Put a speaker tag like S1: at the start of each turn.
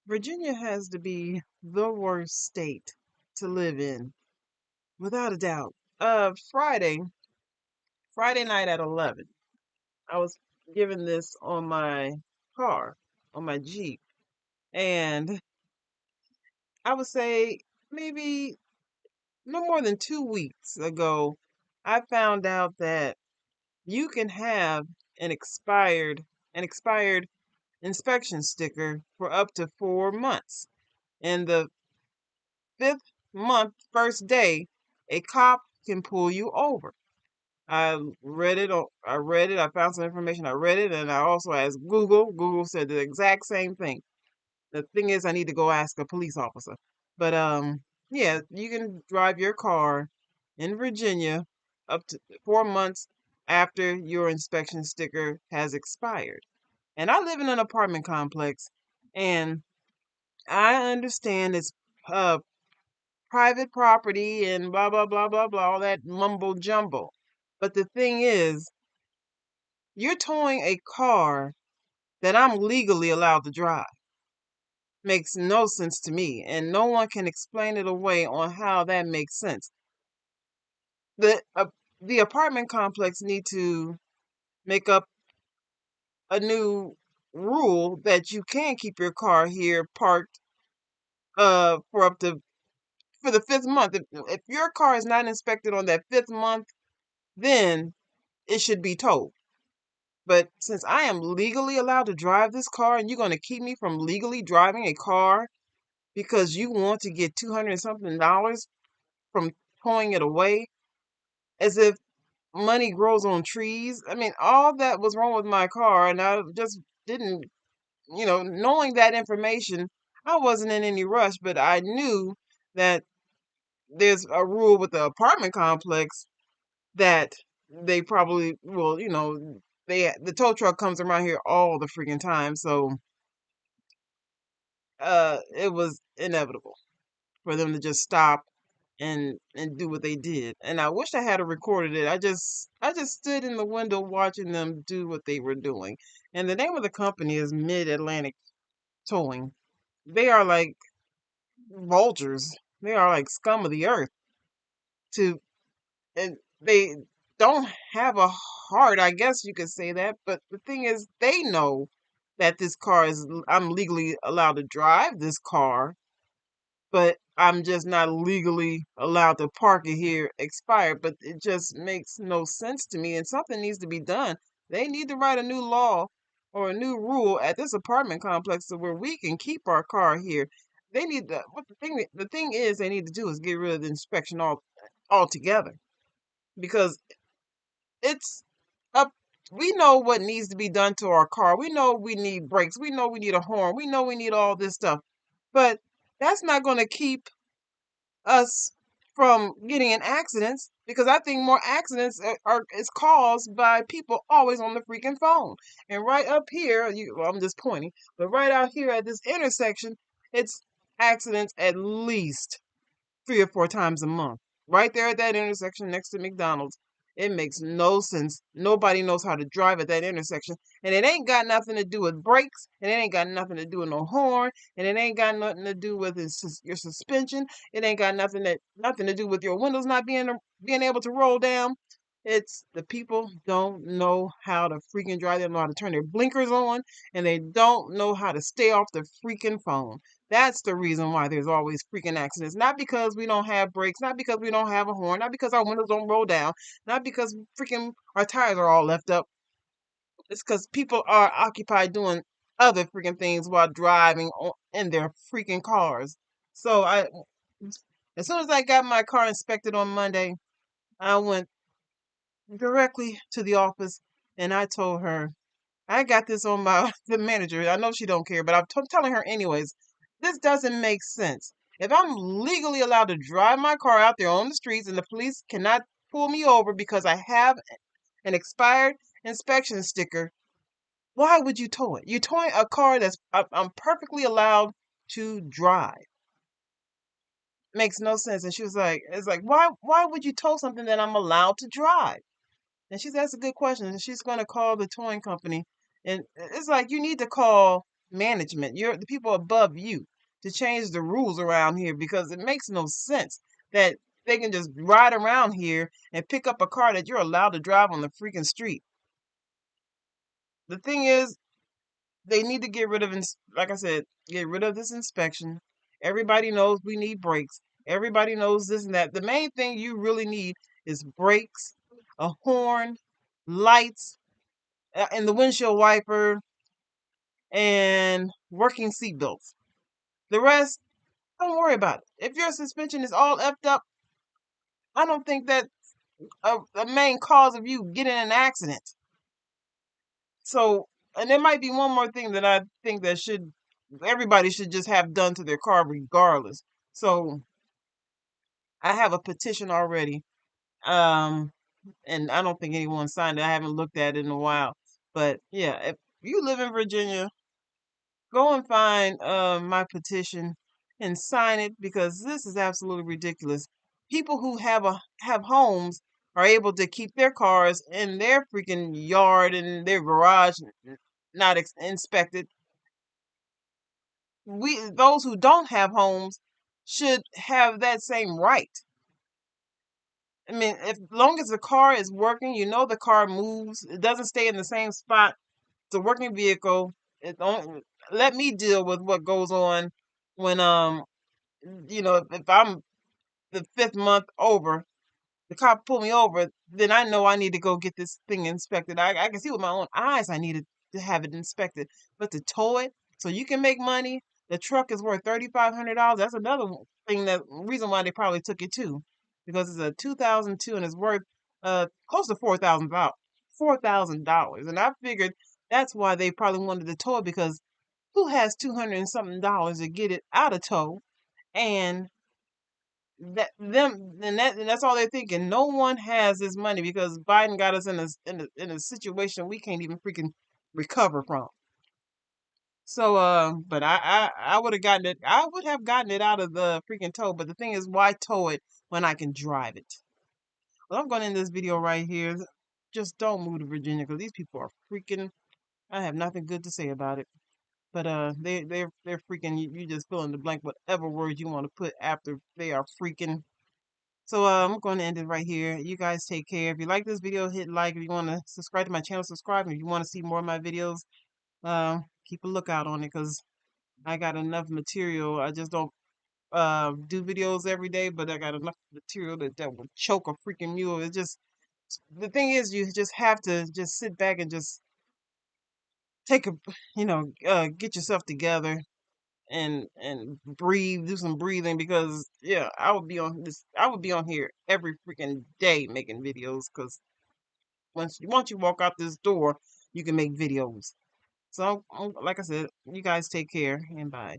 S1: Virginia has to be the worst state to live in, without a doubt. Friday night at 11, I was given this on my car, on my Jeep, and I would say maybe no more than 2 weeks ago, I found out that you can have an expired an expired inspection sticker for up to 4 months. And the fifth month, first day, a cop can pull you over. I read it. I found some information. I read it, and I also asked Google. Google said the exact same thing. The thing is, I need to go ask a police officer. But yeah, you can drive your car in Virginia up to 4 months after your inspection sticker has expired. And I live in an apartment complex, and I understand it's uh private property and blah blah blah blah blah, all that mumbo jumbo. But the thing is, you're towing a car that I'm legally allowed to drive. Makes no sense to me, and no one can explain it away on how that makes sense. The uh, the apartment complex need to make up a new rule that you can keep your car here parked for up to for the fifth month. If your car is not inspected on that fifth month, then it should be towed. But since I am legally allowed to drive this car, and you're going to keep me from legally driving a car because you want to get 200 and something dollars from towing it away, as if money grows on trees. I mean, all that was wrong with my car, and I just didn't, knowing that information, I wasn't in any rush, but I knew that there's a rule with the apartment complex that they probably will, the tow truck comes around here all the freaking time, so it was inevitable for them to just stop and do what they did. And I wish I had recorded it. I just stood in the window watching them do what they were doing. And the name of the company is Mid Atlantic Towing. They are like vultures. They are like scum of the earth. To and they don't have a heart, I guess you could say that. But the thing is, they know that this car is I'm legally allowed to drive this car, but I'm just not legally allowed to park it here expired. But it just makes no sense to me, and something needs to be done. They need to write a new law or a new rule at this apartment complex so where we can keep our car here. They need to, what the thing is they need to do is get rid of the inspection altogether, because it's up. We know what needs to be done to our car. We know we need brakes. We know we need a horn. We know we need all this stuff. But that's not going to keep us from getting in accidents, because I think more accidents are is caused by people always on the freaking phone. And right up here, well, I'm just pointing, but right out here at this intersection, it's accidents at least 3 or 4 times a month. Right there at that intersection next to McDonald's. It makes no sense. Nobody knows how to drive at that intersection. And it ain't got nothing to do with brakes. And it ain't got nothing to do with no horn. And it ain't got nothing to do with your suspension. It ain't got nothing to do with your windows not being able to roll down. It's the people don't know how to freaking drive. They don't know how to turn their blinkers on, and they don't know how to stay off the freaking phone. That's the reason why there's always freaking accidents. Not because we don't have brakes, not because we don't have a horn, not because our windows don't roll down, not because freaking our tires are all left up. It's because people are occupied doing other freaking things while driving in their freaking cars. So as soon as I got my car inspected on Monday, I went directly to the office and I told her, I got this on my the manager. I know she don't care, but I'm telling her anyways. This doesn't make sense. If I'm legally allowed to drive my car out there on the streets and the police cannot pull me over because I have an expired inspection sticker, why would you tow it? You're towing a car that's I'm perfectly allowed to drive. Makes no sense. And she was like, it's like, why would you tow something that I'm allowed to drive? And she said, that's a good question. And she's going to call the towing company. And it's like, you need to call. management, you're the people above you, to change the rules around here, because it makes no sense that they can just ride around here and pick up a car that you're allowed to drive on the freaking street. The thing is, they need to get rid of, like I said, get rid of this inspection. Everybody knows we need brakes. Everybody knows this and that. The main thing you really need is brakes, a horn, lights, and the windshield wiper, and working seatbelts. The rest, don't worry about it. If your suspension is all effed up, I don't think that's a main cause of you getting in an accident. So, and there might be one more thing that I think that everybody should just have done to their car regardless. So, I have a petition already. Um, and I don't think anyone signed it. I haven't looked at it in a while. But yeah, if you live in Virginia, go and find my petition and sign it, because this is absolutely ridiculous. People who have homes are able to keep their cars in their freaking yard and their garage not inspected. We Those who don't have homes should have that same right. I mean, if long as the car is working, the car moves, it doesn't stay in the same spot. It's a working vehicle. It don't let me deal with what goes on when if I'm the fifth month over, the cop pull me over, then I know I need to go get this thing inspected. I can see with my own eyes I needed to have it inspected. But to tow it so you can make money, the truck is worth $3,500. That's another thing, that reason why they probably took it too, because it's a 2002 and it's worth close to $4,000. And I figured that's why they probably wanted to tow it, because who has 200 and something dollars to get it out of tow? And that's all they're thinking. No one has this money, because Biden got us in a situation we can't even freaking recover from. So but I would have gotten it. I would have gotten it out of the freaking tow. But the thing is, why tow it when I can drive it? Well, I'm going to end this video right here. Just don't move to Virginia, because these people are freaking. I have nothing good to say about it. But they're freaking. You just fill in the blank whatever words you want to put after they are freaking. So I'm going to end it right here. You guys take care. If you like this video, hit like. If you want to subscribe to my channel, subscribe. If you want to see more of my videos, keep a lookout on it, because I got enough material. I just don't do videos every day, but I got enough material that would choke a freaking mule. It's just, the thing is, you just have to just sit back and just take a, get yourself together and breathe, do some breathing, because yeah, I would be on here every freaking day making videos, because once you walk out this door, you can make videos. So like I said, you guys take care and bye.